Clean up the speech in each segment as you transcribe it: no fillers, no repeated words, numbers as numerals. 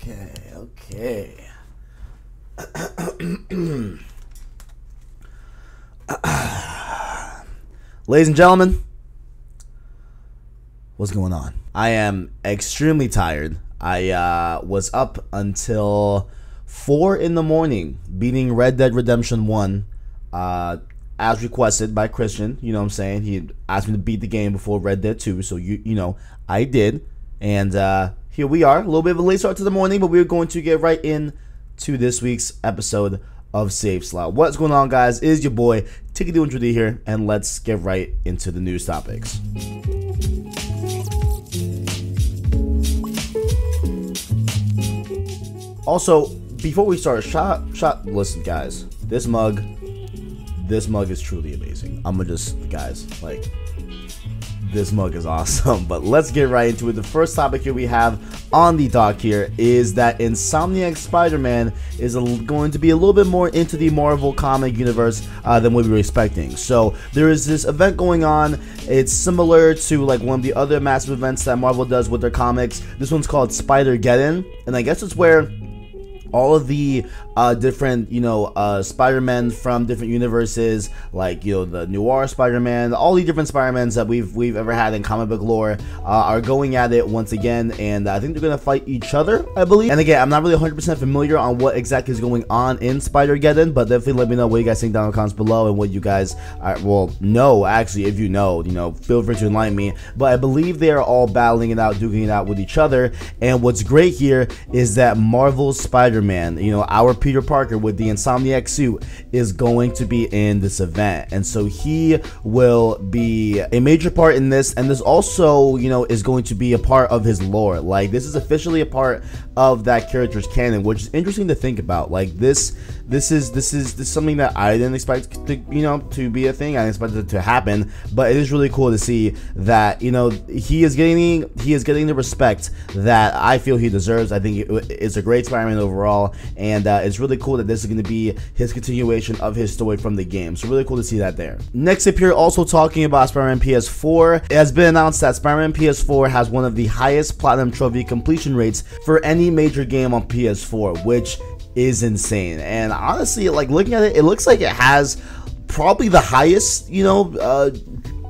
Okay. Ladies and gentlemen, what's going on? I am extremely tired. I was up until 4 in the morning beating Red Dead Redemption 1 as requested by Christian. You know what I'm saying? He asked me to beat the game before Red Dead 2, so you know, I did. And here we are, a little bit of a late start to the morning, but we're going to get right into this week's episode of Save Slot. What's going on, guys? It is your boy Tickety here, and let's get right into the news topics. Also, before we start, listen, guys, this mug is truly amazing. Guys, this mug is awesome. But let's get right into it. The first topic here we have on the dock here is that Insomniac Spider-Man is going to be a little bit more into the Marvel comic universe than what we were expecting. So there is this event going on. It's similar to like one of the other massive events that Marvel does with their comics. This one's called Spider-Geddon, and I guess it's where all of the different, Spider-Man from different universes, like, the Noir Spider-Man, all the different Spider-Mans that we've ever had in comic book lore are going at it once again, and I think they're going to fight each other, I believe. And again, I'm not really 100% familiar on what exactly is going on in Spider-Geddon, but definitely let me know what you guys think down in the comments below, and what you guys know, actually, if you know, feel free to enlighten me. But I believe they are all battling it out, duking it out with each other, and what's great here is that Marvel's Spider-Man, our Peter Parker with the Insomniac suit, is going to be in this event, and so he will be a major part in this, and this also, is going to be a part of his lore. Like, this is officially a part of that character's canon, which is interesting to think about. Like, this is something that I didn't expect to be a thing. I didn't expect it to happen, but it is really cool to see that he is getting the respect that I feel he deserves. I think it's a great Spider-Man overall, and it's really cool that this is going to be his continuation of his story from the game. So really cool to see that there. Next up here, also talking about Spider-Man PS4, it has been announced that Spider-Man PS4 has one of the highest platinum trophy completion rates for any major game on PS4, which is insane. And honestly, like, looking at it, it looks like it has probably the highest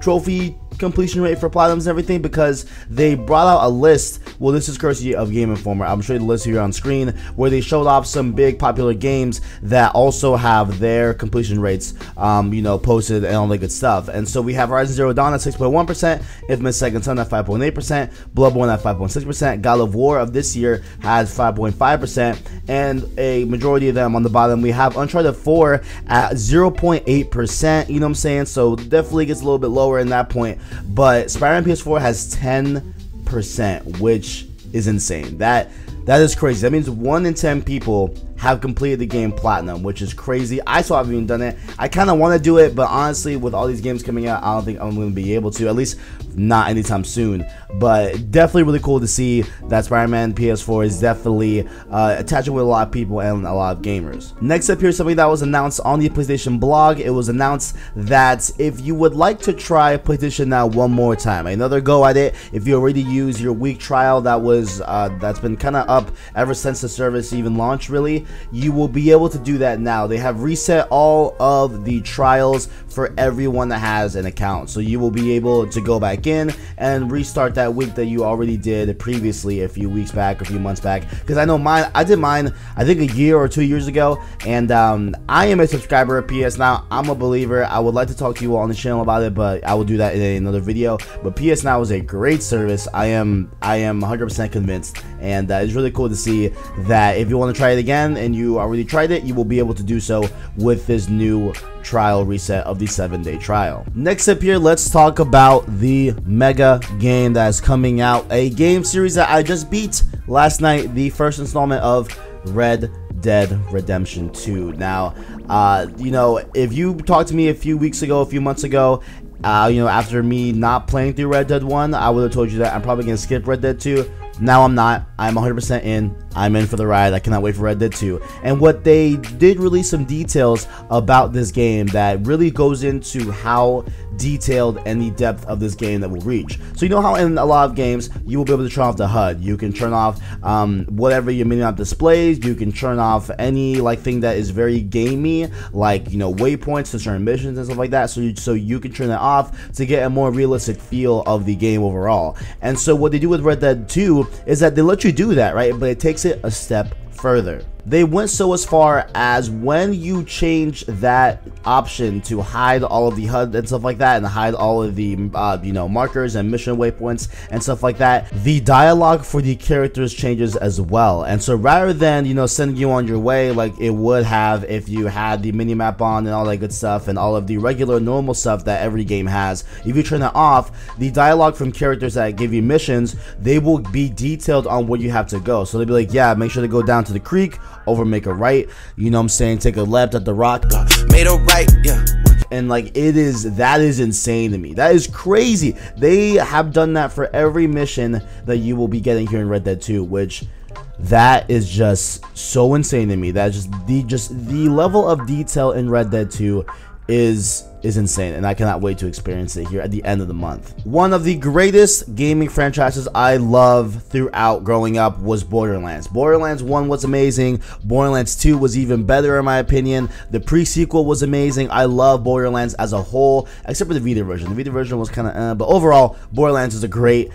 trophy completion rate for platinums and everything, because they brought out a list. Well, this is courtesy of Game Informer. I'm showing the list here on screen, where they showed off some big popular games that also have their completion rates posted and all that good stuff. And so we have Horizon Zero Dawn at 6.1%, Infamous Second Son at 5.8%, Bloodborne at 5.6%, God of War of this year has 5.5%, and a majority of them on the bottom. We have Uncharted 4 at 0.8%, you know what I'm saying? So definitely gets a little bit lower in that point. But Spider-Man PS4 has 10%, which is insane. That is crazy. That means 1 in 10 people have completed the game platinum, which is crazy. I still haven't even done it. I kind of want to do it, but honestly, with all these games coming out, I don't think I'm going to be able to, at least not anytime soon. But definitely really cool to see that Spider-Man PS4 is definitely attaching with a lot of people and a lot of gamers. Next up here is something that was announced on the PlayStation blog. It was announced that if you would like to try PlayStation Now one more time, another go at it, if you already used your week trial that's been kind of up ever since the service even launched, really, you will be able to do that now. They have reset all of the trials for everyone that has an account, so you will be able to go back in and restart that week that you already did previously a few weeks back, a few months back. Because I know I did mine I think a year or 2 years ago, and I am a subscriber of PS Now. I'm a believer. I would like to talk to you all on the channel about it, but I will do that in another video. But PS Now is a great service. I am 100% convinced, and it's really cool to see that if you want to try it again and you already tried it, you will be able to do so with this new trial reset of the 7-day trial. Next up here, let's talk about the mega game that is coming out, a game series that I just beat last night, the first installment of Red Dead Redemption 2. Now, if you talked to me a few months ago, after me not playing through Red Dead 1, I would have told you that I'm probably going to skip Red Dead 2. Now I'm not. I'm 100% in. I'm in for the ride. I cannot wait for Red Dead 2. And what they did release some details about this game that really goes into how detailed and the depth of this game that will reach. So you know how in a lot of games you will be able to turn off the HUD. You can turn off whatever your mini-map displays. You can turn off any like thing that is very gamey, like, you know, waypoints to certain missions and stuff like that. So you can turn that off to get a more realistic feel of the game overall. And so what they do with Red Dead 2 is that they let you do that, right? But it takes it a step further. They went so as far as when you change that option to hide all of the HUD and stuff like that, and hide all of the you know, markers and mission waypoints and stuff like that, the dialogue for the characters changes as well. And so rather than, you know, sending you on your way like it would have if you had the minimap on and all that good stuff and all of the regular normal stuff that every game has, if you turn that off, the dialogue from characters that give you missions, they will be detailed on where you have to go. So they'll be like, yeah, make sure to go down to the creek, over, make a right, you know what I'm saying, take a left at the rock, made a right, yeah. And like, that is insane to me. That is crazy. They have done that for every mission that you will be getting here in Red Dead 2, which that is just so insane to me. That just the level of detail in Red Dead 2 is insane, and I cannot wait to experience it here at the end of the month. One of the greatest gaming franchises I love throughout growing up was Borderlands. Borderlands 1 was amazing. Borderlands 2 was even better in my opinion. The pre-sequel was amazing. I love Borderlands as a whole, except for the Vita version. The Vita version was kind of but overall, Borderlands is a great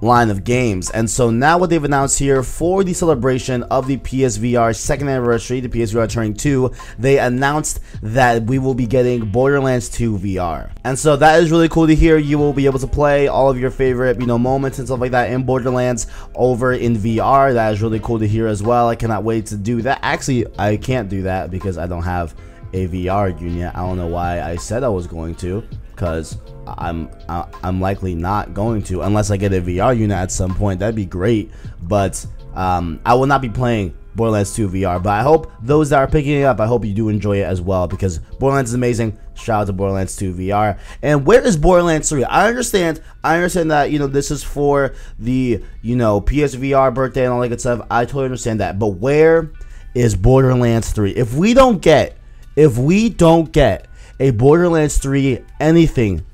line of games. And so now what they've announced here for the celebration of the PSVR 2nd anniversary, the PSVR turning 2, they announced that we will be getting Borderlands 2 VR. And so that is really cool to hear. You will be able to play all of your favorite, you know, moments and stuff like that in Borderlands over in VR. That is really cool to hear as well. I cannot wait to do that. Actually, I can't do that because I don't have a VR unit. I don't know why I said I was going to, because I'm likely not going to unless I get a VR unit at some point. That'd be great, but I will not be playing Borderlands 2 VR. But I hope those that are picking it up, I hope you do enjoy it as well, because Borderlands is amazing. Shout out to Borderlands 2 VR. And where is Borderlands 3? I understand that, you know, this is for the, you know, PSVR birthday and all that good stuff. I totally understand that. But where is Borderlands 3? If we don't get a Borderlands 3 anything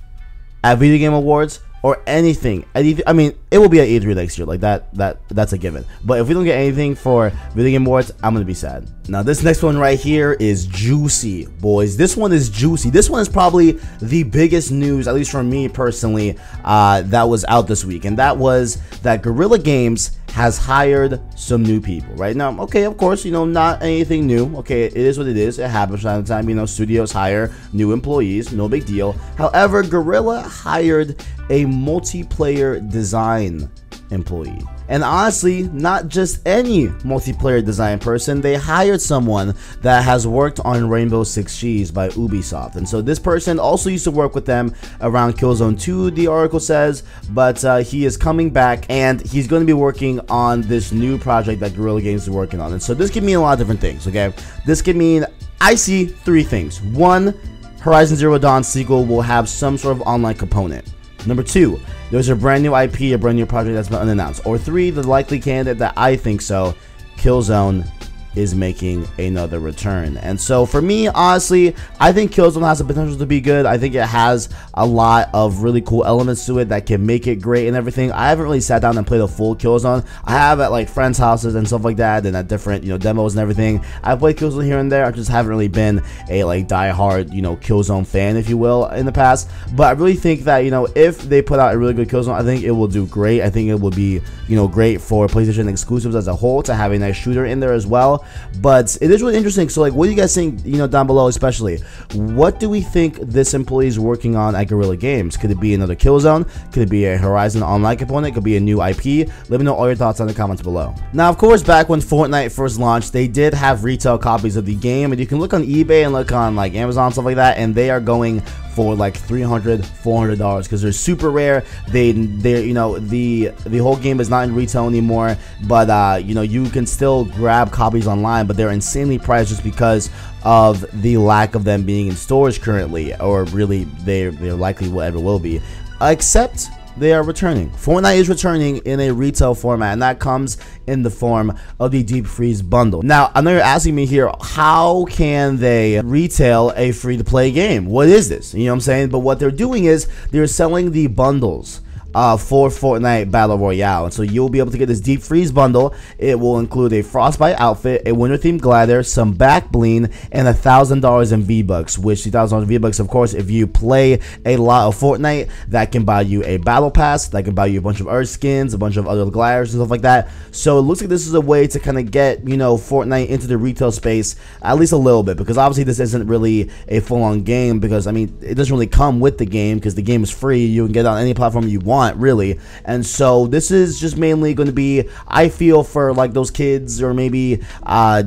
at Video Game Awards or anything, I mean, it will be at E3 next year, like that's a given. But if we don't get anything for Video Game Awards, I'm gonna be sad. Now this next one right here is juicy, boys. This one is juicy. This one is probably the biggest news, at least for me personally, that was out this week, and that was that Guerrilla Games has hired some new people. Right now, okay, of course, you know, not anything new. Okay, it is what it is. It happens from time to time. You know, studios hire new employees, no big deal. However, Guerrilla hired a multiplayer design employee. And honestly, not just any multiplayer design person. They hired someone that has worked on Rainbow Six Siege by Ubisoft. And so this person also used to work with them around Killzone 2, the article says, but he is coming back and he's going to be working on this new project that Guerrilla Games is working on. And so this could mean a lot of different things, okay? This could mean, I see three things. One, Horizon Zero Dawn sequel will have some sort of online component. Number two, there's a brand new IP, a brand new project that's been unannounced. Or three, the likely candidate that I think so, Killzone is making another return. And so for me, honestly, I think Killzone has the potential to be good. I think it has a lot of really cool elements to it that can make it great and everything. I haven't really sat down and played a full Killzone. I have at like friends' houses and stuff like that, and at different, you know, demos and everything. I've played Killzone here and there. I just haven't really been a like die-hard, you know, Killzone fan, if you will, in the past. But I really think that, you know, if they put out a really good Killzone, I think it will do great. I think it will be, you know, great for PlayStation exclusives as a whole to have a nice shooter in there as well. But it is really interesting. So like, what do you guys think, you know, down below? Especially, what do we think this employee is working on at Guerrilla Games? Could it be another Killzone? Could it be a Horizon online component? Could be a new IP? Let me know all your thoughts in the comments below. Now, of course, back when Fortnite first launched, they did have retail copies of the game, and you can look on eBay and look on like Amazon, stuff like that, and they are going for like $300, $400 because they're super rare. They're you know, the whole game is not in retail anymore, but you know, you can still grab copies online, but they're insanely priced just because of the lack of them being in stores currently, or really they're likely whatever will be, except they are returning. Fortnite is returning in a retail format, and that comes in the form of the Deep Freeze bundle. Now, I know you're asking me here, how can they retail a free-to-play game? What is this? You know what I'm saying? But what they're doing is they're selling the bundles for Fortnite Battle Royale. And so you'll be able to get this Deep Freeze bundle. It will include a Frostbite outfit, a winter themed glider, some back bling, and $1,000 in V-Bucks, which $1,000 V-Bucks, of course, if you play a lot of Fortnite, that can buy you a battle pass, that can buy you a bunch of Earth skins, a bunch of other gliders and stuff like that. So it looks like this is a way to kind of get, you know, Fortnite into the retail space at least a little bit, because obviously this isn't really a full-on game, because I mean, it doesn't really come with the game, because the game is free. You can get it on any platform you want, really. And so this is just mainly going to be, I feel, for like those kids, or maybe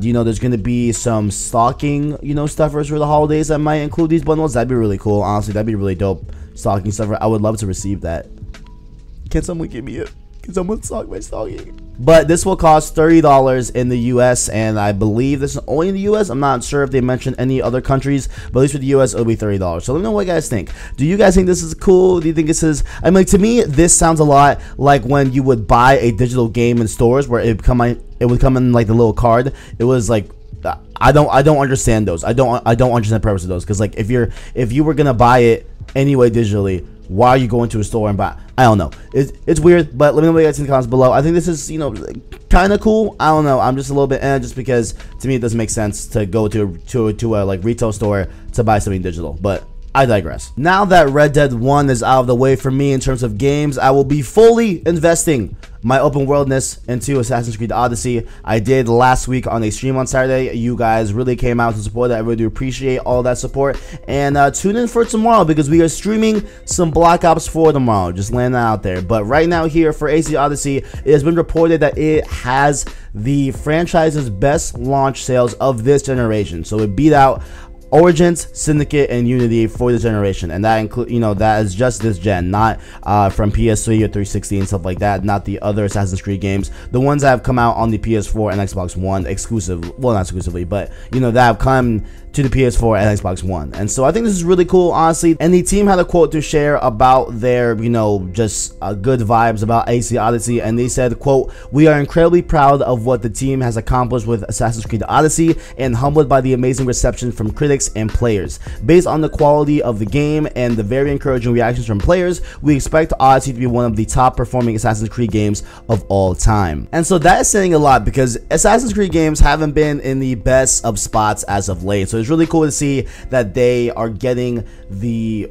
you know, there's going to be some stocking, you know, stuffers for the holidays that might include these bundles. That'd be really cool. Honestly, that'd be really dope. Stocking stuffer, I would love to receive that. Can someone give me it? Can someone stock my stocking? But this will cost $30 in the US, and I believe this is only in the US. I'm not sure if they mentioned any other countries, but at least for the US, it'll be $30. So let me know what you guys think. Do you guys think this is cool? Do you think this is, I mean, like, to me, this sounds a lot like when you would buy a digital game in stores, where it would come in like the little card. It was like, I don't understand those. I don't understand the purpose of those, because like if you were gonna buy it anyway digitally, why are you going to a store and buy? I don't know. It's weird, but let me know what you guys think in the comments below. I think this is, you know, kind of cool. I don't know. I'm just a little bit just because to me it doesn't make sense to go to a like retail store to buy something digital. But I digress. Now that Red Dead 1 is out of the way for me in terms of games, I will be fully investing my open worldness into Assassin's Creed Odyssey. I did last week on a stream on Saturday. You guys really came out to support that. I really do appreciate all that support. And tune in for tomorrow, because we are streaming some Black Ops 4 tomorrow. Just laying that out there. But right now here for AC Odyssey, it has been reported that it has the franchise's best launch sales of this generation. So it beat out Origins, Syndicate, and Unity for this generation, and that include, you know, that is just this gen, not from PS3 or 360 and stuff like that, not the other Assassin's Creed games, the ones that have come out on the PS4 and Xbox One exclusive, well, not exclusively, but you know, that have come to the PS4 and Xbox One. And so I think this is really cool, honestly. And the team had a quote to share about their, you know, just good vibes about AC Odyssey, and they said, quote, "We are incredibly proud of what the team has accomplished with Assassin's Creed Odyssey, and humbled by the amazing reception from critics and players. Based on the quality of the game and the very encouraging reactions from players, we expect Odyssey to be one of the top performing Assassin's Creed games of all time." And so that is saying a lot, because Assassin's Creed games haven't been in the best of spots as of late. So it's really cool to see that they are getting the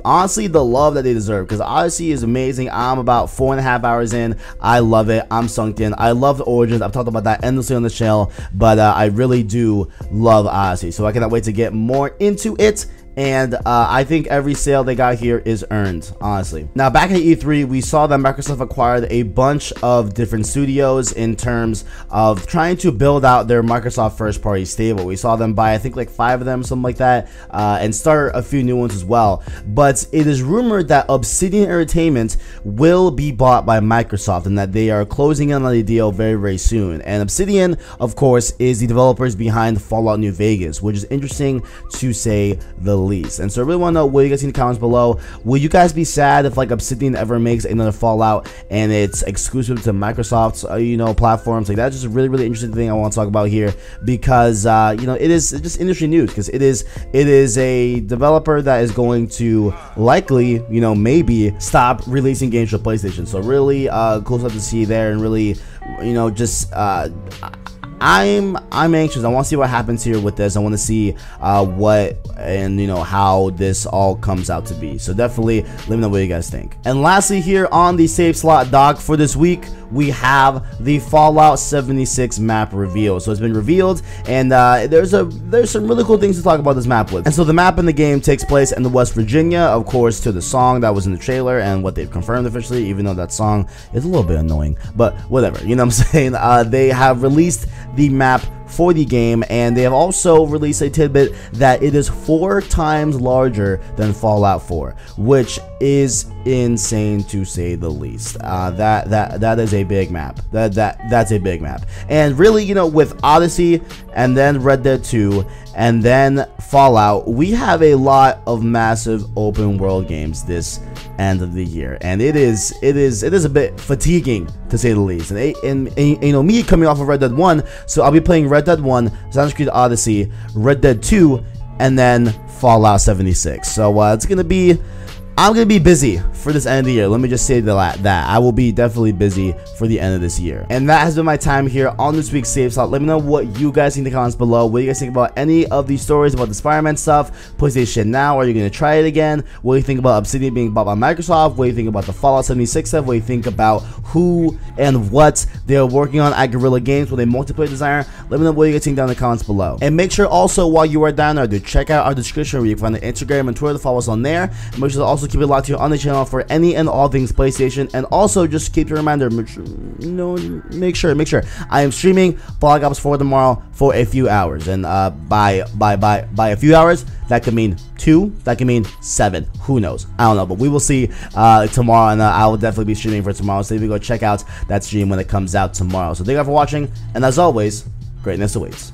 honestly the love that they deserve, because Odyssey is amazing. I'm about 4.5 hours in. I love it. I'm sunk in. I love the Origins. I've talked about that endlessly on the channel, but I really do love Odyssey. So I cannot wait to get more into it. And I think every sale they got here is earned, honestly. Now, back at E3, we saw that Microsoft acquired a bunch of different studios in terms of trying to build out their Microsoft first-party stable. We saw them buy, I think, like 5 of them, something like that, and start a few new ones as well. But it is rumored that Obsidian Entertainment will be bought by Microsoft, and that they are closing in on the deal very, very soon. And Obsidian, of course, is the developers behind Fallout New Vegas, which is interesting to say the least. And so I really want to know what you guys think in the comments below. Will you guys be sad if like Obsidian ever makes another Fallout and it's exclusive to Microsoft's you know, platforms? Like, that's just a really, really interesting thing I want to talk about here, because you know, it's just industry news, because it is a developer that is going to likely, you know, maybe stop releasing games for PlayStation. So really cool stuff to see there, and really, you know, just I'm anxious. I want to see what happens here with this. I want to see what and, you know, how this all comes out to be. So definitely let me know what you guys think. And lastly, here on the save slot doc for this week, we have the Fallout 76 map reveal. So it's been revealed, and there's some really cool things to talk about this map with. And so the map in the game takes place in the West Virginia, of course, to the song that was in the trailer and what they've confirmed officially, even though that song is a little bit annoying, but whatever, you know what I'm saying. They have released the map for the game, and they have also released a tidbit that it is 4 times larger than Fallout 4, which is insane to say the least. That is a big map. That's a big map. And really, you know, with Odyssey and then Red Dead 2 and then Fallout, we have a lot of massive open world games this end of the year, and it is a bit fatiguing to say the least. And you know, me coming off of Red Dead 1, so I'll be playing Red Dead 1, Assassin's Creed Odyssey, Red Dead 2, and then Fallout 76. So I'm gonna be busy for this end of the year. Let me just say that I will be definitely busy for the end of this year. And that has been my time here on this week's Save Slot. Let me know what you guys think in the comments below. What do you guys think about any of these stories about the Spider-Man stuff? PlayStation Now, are you gonna try it again? What do you think about Obsidian being bought by Microsoft? What do you think about the Fallout 76 stuff? What do you think about who and what they're working on at Guerrilla Games with a multiplayer designer? Let me know what you guys think down in the comments below. And make sure also, while you are down there, to check out our description where you can find the Instagram and Twitter to follow us on there. And make sure to also keep it locked here on the channel for any and all things PlayStation. And also just keep your reminder, make sure I am streaming Black Ops 4 tomorrow for a few hours. And by a few hours, that could mean 2, that could mean 7, who knows, I don't know, but we will see tomorrow. And I will definitely be streaming for tomorrow, so if you go check out that stream when it comes out tomorrow. So thank you guys for watching, and as always, greatness awaits.